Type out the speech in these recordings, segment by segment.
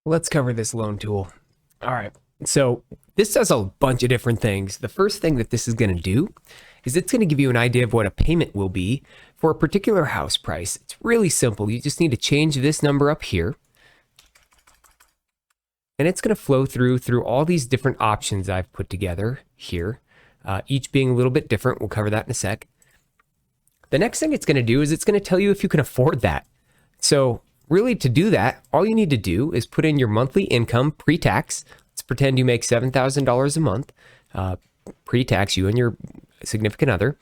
Let's cover this loan tool. All right. So this does a bunch of different things. The first thing that this is going to do is it's going to give you an idea of what a payment will be for a particular house price. It's really simple. You just need to change this number up here. And it's going to flow through all these different options I've put together here, each being a little bit different. We'll cover that in a sec. The next thing it's going to do is it's going to tell you if you can afford that. So really, to do that, all you need to do is put in your monthly income pre-tax. Let's pretend you make $7,000 a month pre-tax, you and your significant other.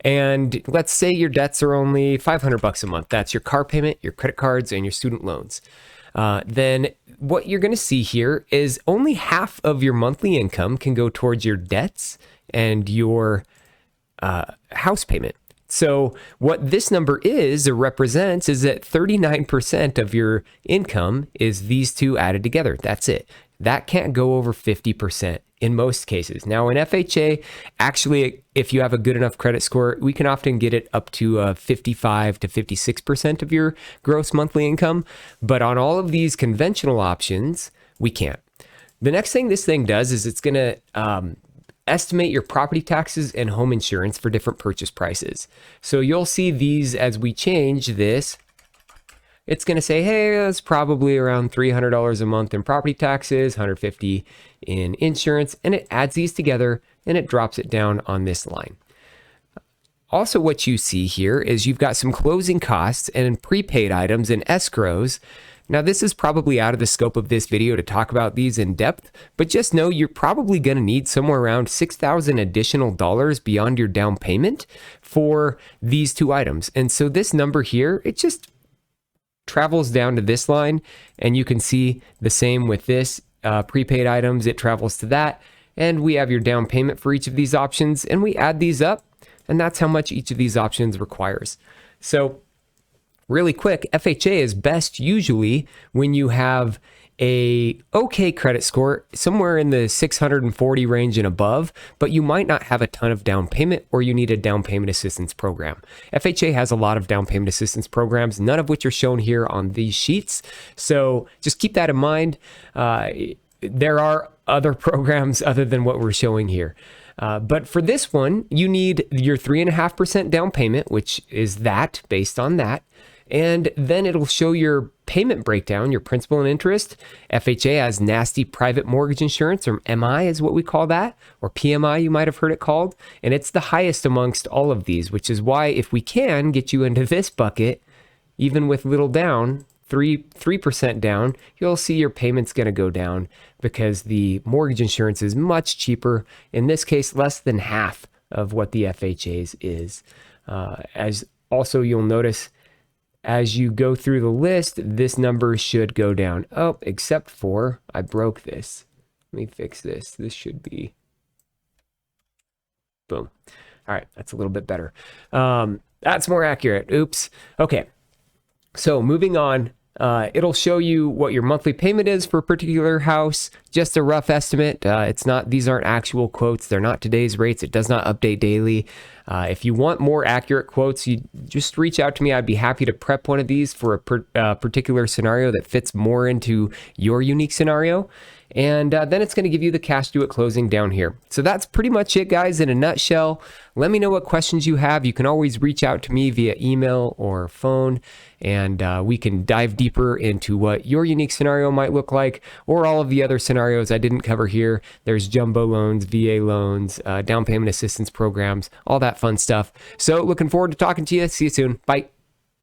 And let's say your debts are only $500 a month. That's your car payment, your credit cards, and your student loans. Then what you're going to see here is only half of your monthly income can go towards your debts and your house payment. So what this number is or represents is that 39% of your income is these two added together. That's it. That can't go over 50% in most cases. Now in FHA, actually, if you have a good enough credit score, we can often get it up to 55 to 56% of your gross monthly income. But on all of these conventional options, we can't. The next thing this thing does is it's going to estimate your property taxes and home insurance for different purchase prices. So you'll see these as we change this. It's going to say, hey, that's probably around $300 a month in property taxes, $150 in insurance, and it adds these together and it drops it down on this line. Also, what you see here is you've got some closing costs and prepaid items and escrows. Now, this is probably out of the scope of this video to talk about these in depth, but just know you're probably going to need somewhere around $6,000 additional dollars beyond your down payment for these two items. And so this number here, it just travels down to this line, and you can see the same with this prepaid items. It travels to that, and we have your down payment for each of these options, and we add these up, and that's how much each of these options requires. So really quick, FHA is best usually when you have a okay credit score, somewhere in the 640 range and above, but you might not have a ton of down payment or you need a down payment assistance program. FHA has a lot of down payment assistance programs, none of which are shown here on these sheets. So just keep that in mind. There are other programs other than what we're showing here. But for this one, you need your 3.5% down payment, which is that based on that. And then it'll show your payment breakdown, your principal and interest. FHA has nasty private mortgage insurance, or MI is what we call that, or PMI, you might have heard it called. And it's the highest amongst all of these, which is why if we can get you into this bucket, even with little down, 3% down, you'll see your payment's going to go down because the mortgage insurance is much cheaper. In this case, less than half of what the FHA's is. As also you'll notice, as you go through the list, this number should go down. Oh, except for, I broke this. Let me fix this. This should be, boom. All right, that's a little bit better. That's more accurate. Oops. Okay, so moving on. It'll show you what your monthly payment is for a particular house, just a rough estimate. These aren't actual quotes. They're not today's rates. It does not update daily. If you want more accurate quotes, you just reach out to me. I'd be happy to prep one of these for a particular scenario that fits more into your unique scenario. And then it's going to give you the cash due at closing down here. So that's pretty much it, guys, in a nutshell. Let me know what questions you have. You can always reach out to me via email or phone, and we can dive deeper into what your unique scenario might look like, or all of the other scenarios I didn't cover here. There's jumbo loans, VA loans, down payment assistance programs, all that fun stuff. So looking forward to talking to you. See you soon. Bye.